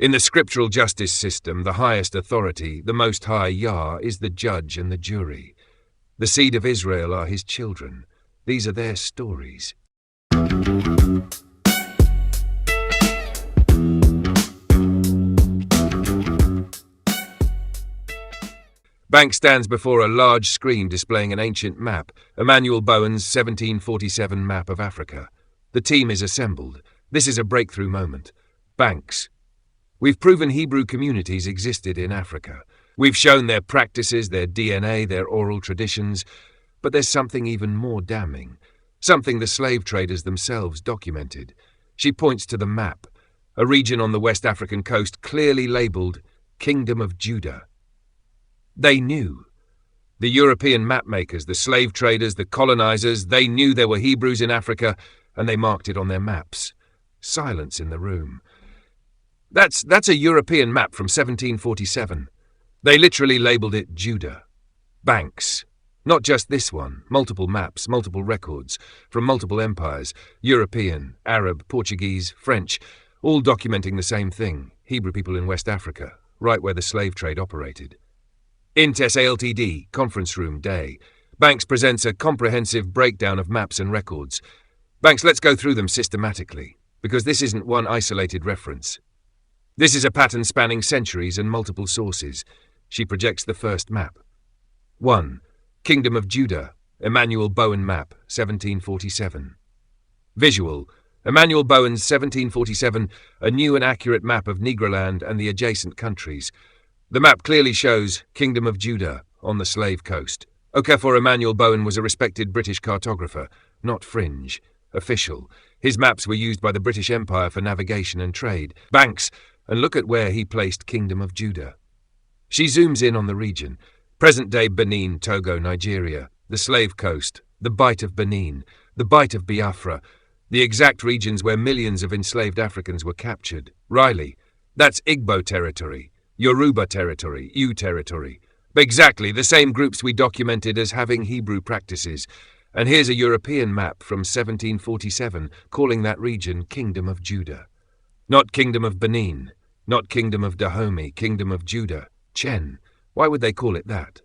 In the scriptural justice system, the highest authority, the Most High Yah, is the judge and the jury. The seed of Israel are his children. These are their stories. Banks stands before a large screen displaying an ancient map, Emmanuel Bowen's 1747 map of Africa. The team is assembled. This is a breakthrough moment. Banks. We've proven Hebrew communities existed in Africa. We've shown their practices, their DNA, their oral traditions. But there's something even more damning. Something the slave traders themselves documented. She points to the map, a region on the West African coast clearly labelled Kingdom of Juda. They knew. The European mapmakers, the slave traders, the colonizers, they knew there were Hebrews in Africa, and they marked it on their maps. Silence in the room. That's a European map from 1747. They literally labelled it Juda. Banks. Not just this one. Multiple maps, multiple records, from multiple empires, European, Arab, Portuguese, French, all documenting the same thing, Hebrew people in West Africa, right where the slave trade operated. Intes Ltd, conference room day. Banks presents a comprehensive breakdown of maps and records. Banks, let's go through them systematically, because this isn't one isolated reference. This is a pattern spanning centuries and multiple sources. She projects the first map. 1. Kingdom of Juda, Emmanuel Bowen map, 1747. Visual. Emmanuel Bowen's 1747, a new and accurate map of Negroland and the adjacent countries. The map clearly shows Kingdom of Juda on the slave coast. Okafor Emmanuel Bowen was a respected British cartographer, not fringe, official. His maps were used by the British Empire for navigation and trade. Banks, and look at where he placed Kingdom of Juda. She zooms in on the region. Present-day Benin, Togo, Nigeria, the slave coast, the Bight of Benin, the Bight of Biafra, the exact regions where millions of enslaved Africans were captured. Riley, that's Igbo territory. Yoruba territory, Ewe territory. Exactly the same groups we documented as having Hebrew practices. And here's a European map from 1747 calling that region Kingdom of Juda. Not Kingdom of Benin, not Kingdom of Dahomey, Kingdom of Juda. Chen. Why would they call it that?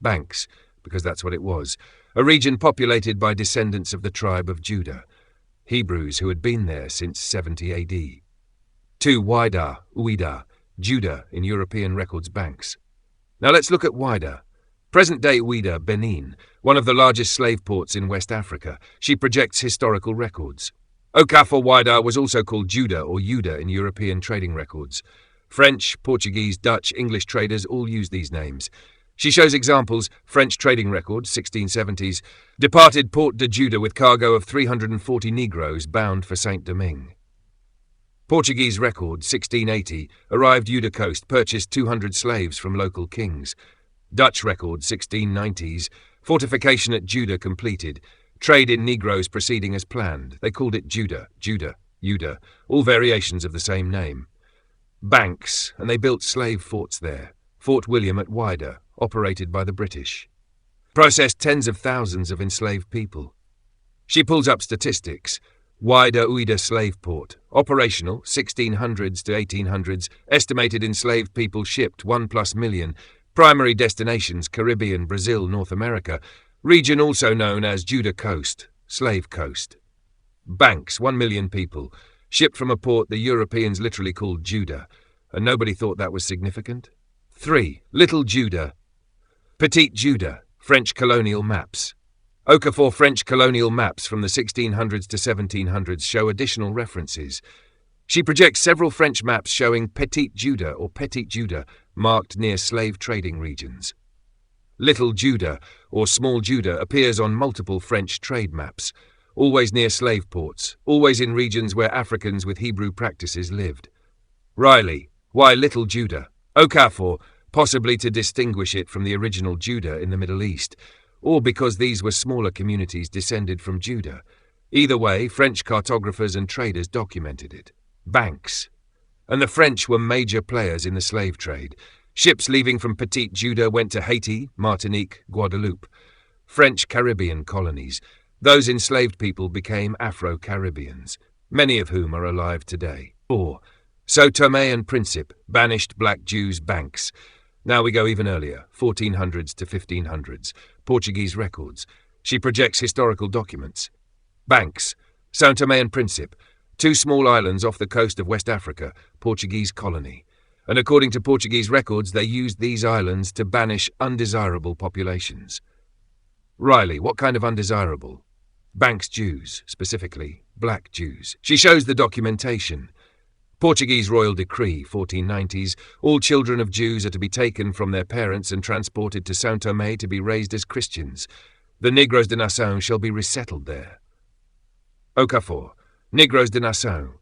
Banks, because that's what it was. A region populated by descendants of the tribe of Judah. Hebrews who had been there since 70 AD. 2. WHIDAH, Judah in European records banks. Now let's look at WHIDAH. Present-day WHIDAH, Benin, one of the largest slave ports in West Africa. She projects historical records. Okafor WHIDAH was also called Juda or Juda in European trading records. French, Portuguese, Dutch, English traders all use these names. She shows examples, French trading records, 1670s, departed Port de Juda with cargo of 340 Negroes bound for Saint-Domingue. Portuguese record, 1680, arrived Juda coast, purchased 200 slaves from local kings. Dutch record, 1690s, fortification at Juda completed, trade in Negroes proceeding as planned. They called it Juda, all variations of the same name. Banks, and they built slave forts there. Fort William at WHIDAH, operated by the British. Processed tens of thousands of enslaved people. She pulls up statistics. WHIDAH slave port, operational 1600s to 1800s, estimated enslaved people shipped 1+ million, primary destinations Caribbean, Brazil, North America, region also known as Juda Coast, Slave Coast. Banks, 1 million people, shipped from a port the Europeans literally called Juda, and nobody thought that was significant. 3. Little Juda. Petite Juda, French colonial maps. Okafor French colonial maps from the 1600s to 1700s show additional references. She projects several French maps showing Petite Juda or Petite Juda marked near slave trading regions. Little Juda or Small Juda appears on multiple French trade maps, always near slave ports, always in regions where Africans with Hebrew practices lived. Riley, why Little Juda? Okafor, possibly to distinguish it from the original Judah in the Middle East, or because these were smaller communities descended from Judah. Either way, French cartographers and traders documented it. Banks. And the French were major players in the slave trade. Ships leaving from Petite Juda went to Haiti, Martinique, Guadeloupe. French Caribbean colonies. Those enslaved people became Afro-Caribbeans, many of whom are alive today. 4. Sao Tome and Principe, banished black Jews Banks. Now we go even earlier, 1400s to 1500s, Portuguese records. She projects historical documents. Banks, Sao Tome and Principe, 2 small islands off the coast of West Africa, Portuguese colony. And according to Portuguese records, they used these islands to banish undesirable populations. Riley, what kind of undesirable? Banks Jews, specifically black Jews. She shows the documentation. Portuguese Royal Decree, 1490s, all children of Jews are to be taken from their parents and transported to São Tomé to be raised as Christians. The Negros de Nação shall be resettled there. Okafor, Negros de Nação,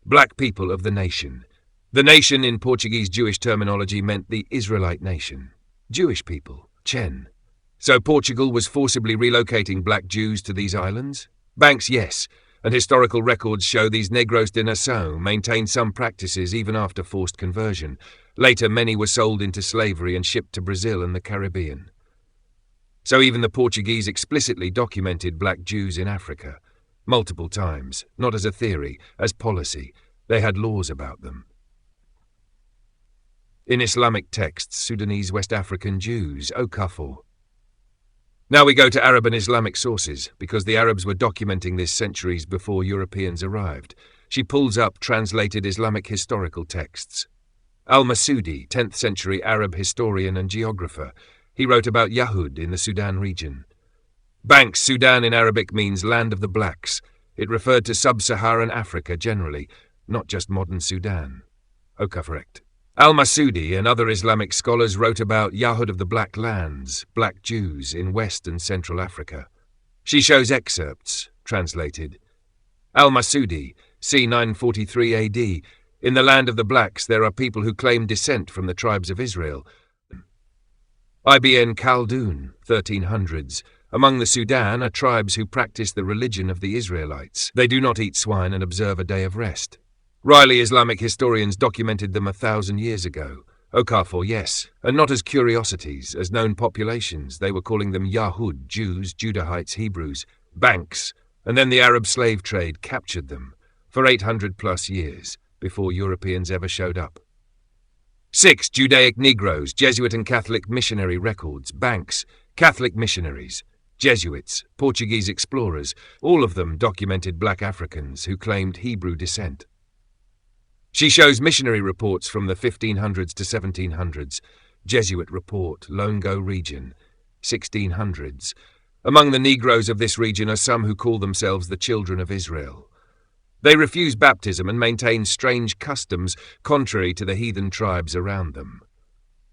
black people of the nation. The nation in Portuguese Jewish terminology meant the Israelite nation. Jewish people, Chen. So Portugal was forcibly relocating black Jews to these islands? Banks, yes, and historical records show these Negros de Nação maintained some practices even after forced conversion. Later, many were sold into slavery and shipped to Brazil and the Caribbean. So even the Portuguese explicitly documented black Jews in Africa. Multiple times, not as a theory, as policy. They had laws about them. In Islamic texts, Sudanese West African Jews, Okafor. Now we go to Arab and Islamic sources, because the Arabs were documenting this centuries before Europeans arrived. She pulls up translated Islamic historical texts. Al-Masudi, 10th century Arab historian and geographer. He wrote about Yahud in the Sudan region. Banks, Sudan in Arabic means land of the blacks. It referred to sub-Saharan Africa generally, not just modern Sudan. Okaforect. Al-Masudi and other Islamic scholars wrote about Yahud of the Black Lands, black Jews in West and Central Africa. She shows excerpts, translated. Al-Masudi, c. 943 AD. In the land of the blacks there are people who claim descent from the tribes of Israel. Ibn Khaldun, 1300s. Among the Sudan are tribes who practice the religion of the Israelites. They do not eat swine and observe a day of rest. Riley Islamic historians documented them 1,000 years ago. Okafor, yes, and not as curiosities, as known populations. They were calling them Yahud, Jews, Judahites, Hebrews, Banks, and then the Arab slave trade captured them for 800 plus years before Europeans ever showed up. 6. Judaic Negroes, Jesuit and Catholic missionary records, Banks, Catholic missionaries, Jesuits, Portuguese explorers, all of them documented black Africans who claimed Hebrew descent. She shows missionary reports from the 1500s to 1700s, Jesuit report, Longo region, 1600s. Among the Negroes of this region are some who call themselves the children of Israel. They refuse baptism and maintain strange customs contrary to the heathen tribes around them.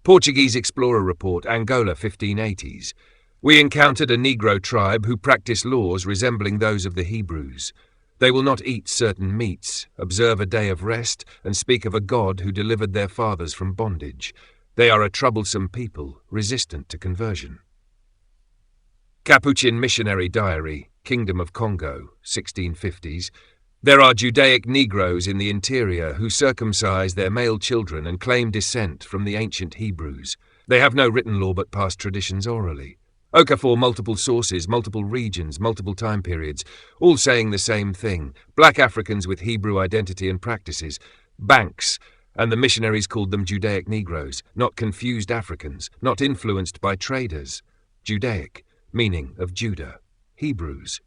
Portuguese explorer report, Angola, 1580s. We encountered a Negro tribe who practice laws resembling those of the Hebrews. They will not eat certain meats, observe a day of rest, and speak of a God who delivered their fathers from bondage. They are a troublesome people, resistant to conversion. Capuchin Missionary Diary, Kingdom of Congo, 1650s. There are Judaic Negroes in the interior who circumcise their male children and claim descent from the ancient Hebrews. They have no written law but pass traditions orally. Okafor, multiple sources, multiple regions, multiple time periods, all saying the same thing. Black Africans with Hebrew identity and practices. Banks, and the missionaries called them Judaic Negroes, not confused Africans, not influenced by traders. Judaic, meaning of Judah. Hebrews.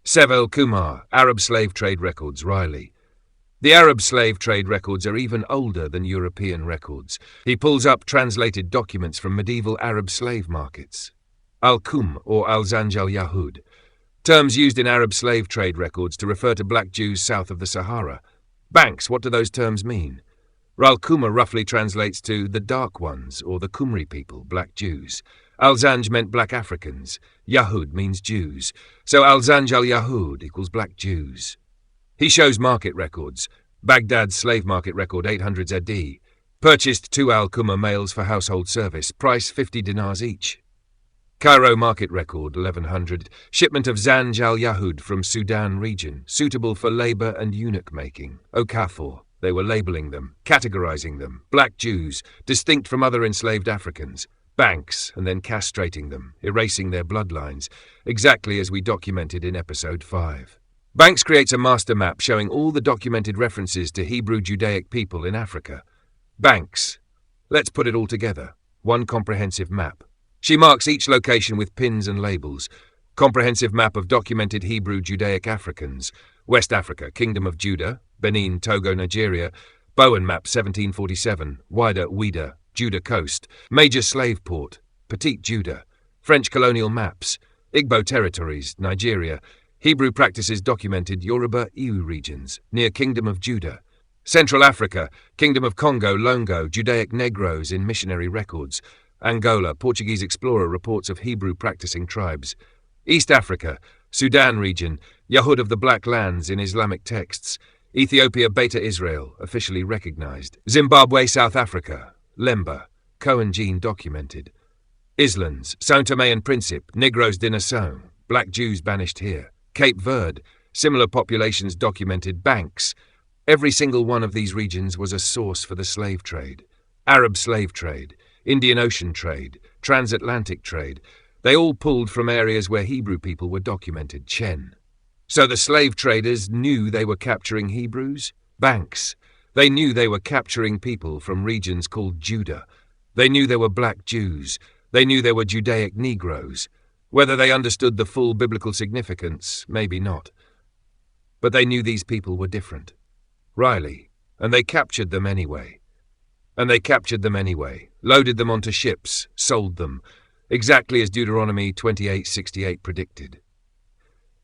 Sevel Kumar, Arab slave trade records, Riley. The Arab slave trade records are even older than European records. He pulls up translated documents from medieval Arab slave markets. Al-Kum or Al-Zanj al-Yahud, terms used in Arab slave trade records to refer to black Jews south of the Sahara. Banks, what do those terms mean? Ral-Kuma roughly translates to the dark ones or the Kumri people, black Jews. Al-Zanj meant black Africans. Yahud means Jews. So Al-Zanj al-Yahud equals black Jews. He shows market records. Baghdad's slave market record, 800s AD. Purchased 2 Al-Kuma males for household service, price 50 dinars each. Cairo market record, 1100. Shipment of Zanj al-Yahud from Sudan region, suitable for labour and eunuch making. Okafor. They were labelling them, categorising them. Black Jews, distinct from other enslaved Africans. Banks, and then castrating them, erasing their bloodlines, exactly as we documented in episode 5. Banks creates a master map showing all the documented references to Hebrew Judaic people in Africa. Banks. Let's put it all together. One comprehensive map. She marks each location with pins and labels. Comprehensive map of documented Hebrew Judaic Africans. West Africa, Kingdom of Juda, Benin, Togo, Nigeria. Bowen map 1747, WHIDAH, Juda coast. Major slave port, Petite Juda. French colonial maps. Igbo territories, Nigeria. Hebrew practices documented Yoruba Iwu regions, near Kingdom of Juda. Central Africa, Kingdom of Congo, Longo, Judaic Negroes in missionary records. Angola, Portuguese explorer reports of Hebrew practicing tribes. East Africa, Sudan region, Yahud of the Black Lands in Islamic texts. Ethiopia, Beta Israel, officially recognized. Zimbabwe, South Africa, Lemba, Cohen gene documented. Islands, São Tomé and Príncipe, Negros de Nassau, Black Jews banished here. Cape Verde, similar populations documented. Banks. Every single one of these regions was a source for the slave trade. Arab slave trade, Indian Ocean trade, transatlantic trade. They all pulled from areas where Hebrew people were documented. Chen. So the slave traders knew they were capturing Hebrews? Banks. They knew they were capturing people from regions called Juda. They knew there were black Jews. They knew there were Judaic Negroes. Whether they understood the full biblical significance, maybe not. But they knew these people were different. Riley. And they captured them anyway. Loaded them onto ships, sold them, exactly as Deuteronomy 28:68 predicted.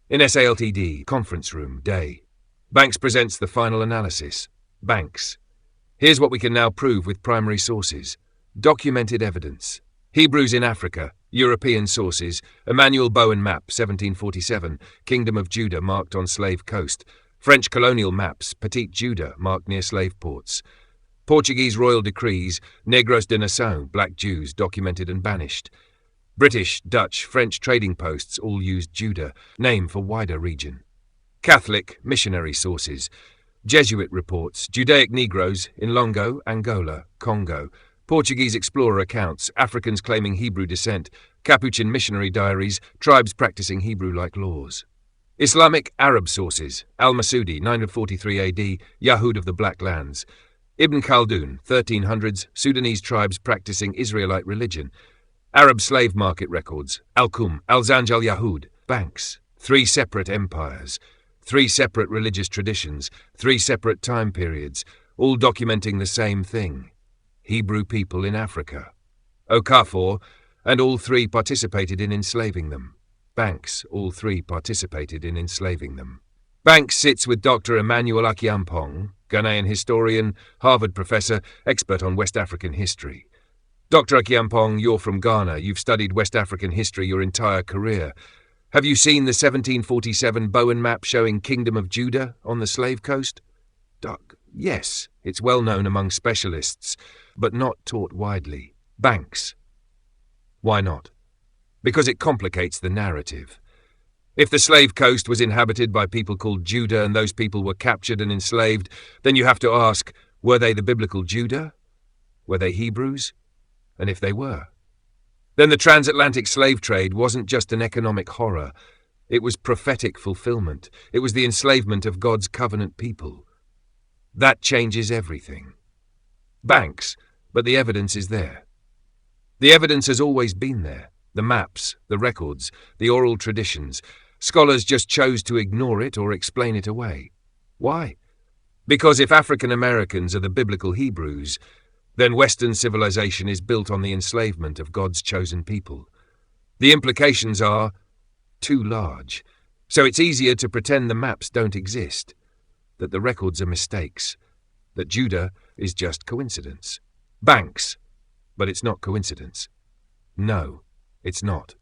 In SALTD, conference room, day. Banks presents the final analysis. Banks. Here's what we can now prove with primary sources. Documented evidence. Hebrews in Africa, European sources, Emmanuel Bowen map, 1747, Kingdom of Juda marked on slave coast, French colonial maps, Petite Juda marked near slave ports, Portuguese royal decrees, Negros de Nassau, black Jews documented and banished, British, Dutch, French trading posts all used Juda, name for wider region. Catholic, missionary sources, Jesuit reports, Judaic Negroes in Longo, Angola, Congo, Portuguese explorer accounts, Africans claiming Hebrew descent, Capuchin missionary diaries, tribes practicing Hebrew-like laws. Islamic Arab sources, Al-Masudi, 943 AD, Yahud of the Black Lands. Ibn Khaldun, 1300s, Sudanese tribes practicing Israelite religion. Arab slave market records, Al-Qum, Al-Zanj al-Yahud, Banks. 3 separate empires, 3 separate religious traditions, 3 separate time periods, all documenting the same thing. Hebrew people in Africa. Okafor, and all 3 participated in enslaving them. Banks, all 3 participated in enslaving them. Banks sits with Dr. Emmanuel Akiampong, Ghanaian historian, Harvard professor, expert on West African history. Dr. Akiampong, you're from Ghana. You've studied West African history your entire career. Have you seen the 1747 Bowen map showing Kingdom of Juda on the slave coast? Doc, yes, it's well known among specialists, but not taught widely. Banks. Why not? Because it complicates the narrative. If the slave coast was inhabited by people called Juda and those people were captured and enslaved, then you have to ask, were they the biblical Juda? Were they Hebrews? And if they were, then the transatlantic slave trade wasn't just an economic horror. It was prophetic fulfillment. It was the enslavement of God's covenant people. That changes everything. Banks, but the evidence is there. The evidence has always been there. The maps, the records, the oral traditions. Scholars just chose to ignore it or explain it away. Why? Because if African Americans are the biblical Hebrews, then Western civilization is built on the enslavement of God's chosen people. The implications are too large, so it's easier to pretend the maps don't exist, that the records are mistakes, that Judah is just coincidence. Banks, but it's not coincidence. No, it's not.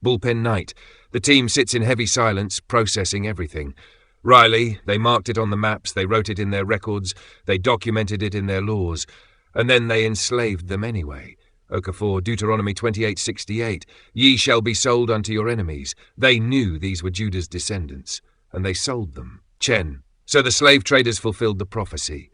Bullpen night. The team sits in heavy silence, processing everything. Riley, they marked it on the maps, they wrote it in their records, they documented it in their laws, and then they enslaved them anyway. Okafor, Deuteronomy 28:68, ye shall be sold unto your enemies. They knew these were Judah's descendants, and they sold them. Chen. So the slave traders fulfilled the prophecy,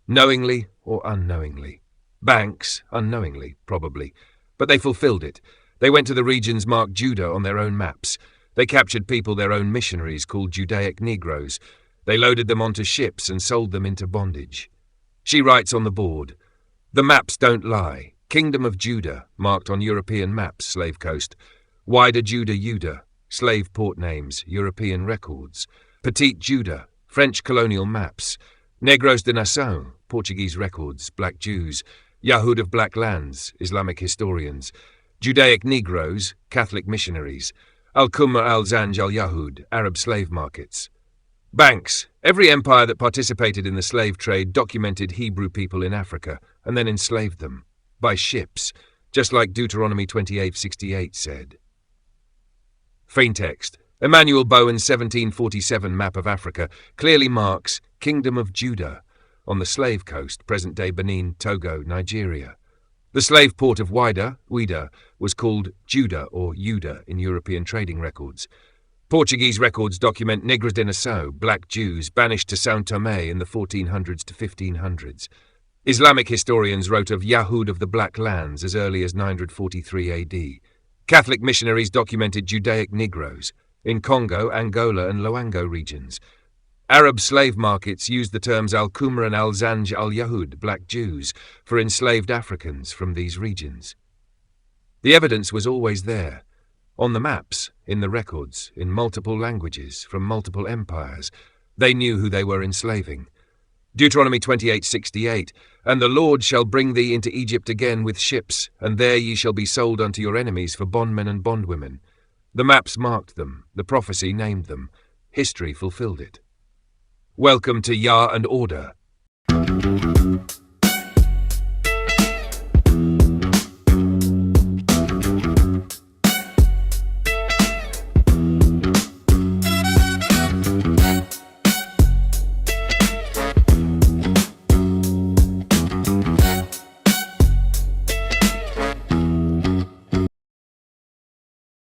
knowingly or unknowingly. Banks, unknowingly, probably, but they fulfilled it. They went to the regions marked Judah on their own maps. They captured people their own missionaries called Judaic Negroes. They loaded them onto ships and sold them into bondage. She writes on the board, "The maps don't lie. Kingdom of Juda, marked on European maps, slave coast. WHIDAH Juda, slave port names, European records. Petite Juda, French colonial maps. Negros de Nação, Portuguese records, black Jews. Yahud of black lands, Islamic historians. Judaic Negroes, Catholic missionaries. Al-Qumr al-Zanj al-Yahud, Arab slave markets. Banks. Every empire that participated in the slave trade documented Hebrew people in Africa and then enslaved them. By ships, just like Deuteronomy 28:68 said." Faint text. Emmanuel Bowen's 1747 map of Africa clearly marks Kingdom of Juda on the slave coast, present-day Benin, Togo, Nigeria. The slave port of WHIDAH, was called Juda or Juda in European trading records. Portuguese records document Negros de Nação, black Jews, banished to São Tomé in the 1400s to 1500s. Islamic historians wrote of Yahud of the Black Lands as early as 943 AD. Catholic missionaries documented Judaic Negroes in Congo, Angola and Loango regions. Arab slave markets used the terms Al-Qumr and Al-Zanj al-Yahud, black Jews, for enslaved Africans from these regions. The evidence was always there, on the maps, in the records, in multiple languages, from multiple empires. They knew who they were enslaving. Deuteronomy 28:68, "And the Lord shall bring thee into Egypt again with ships, and there ye shall be sold unto your enemies for bondmen and bondwomen." The maps marked them, the prophecy named them, history fulfilled it. Welcome to Yah and Order.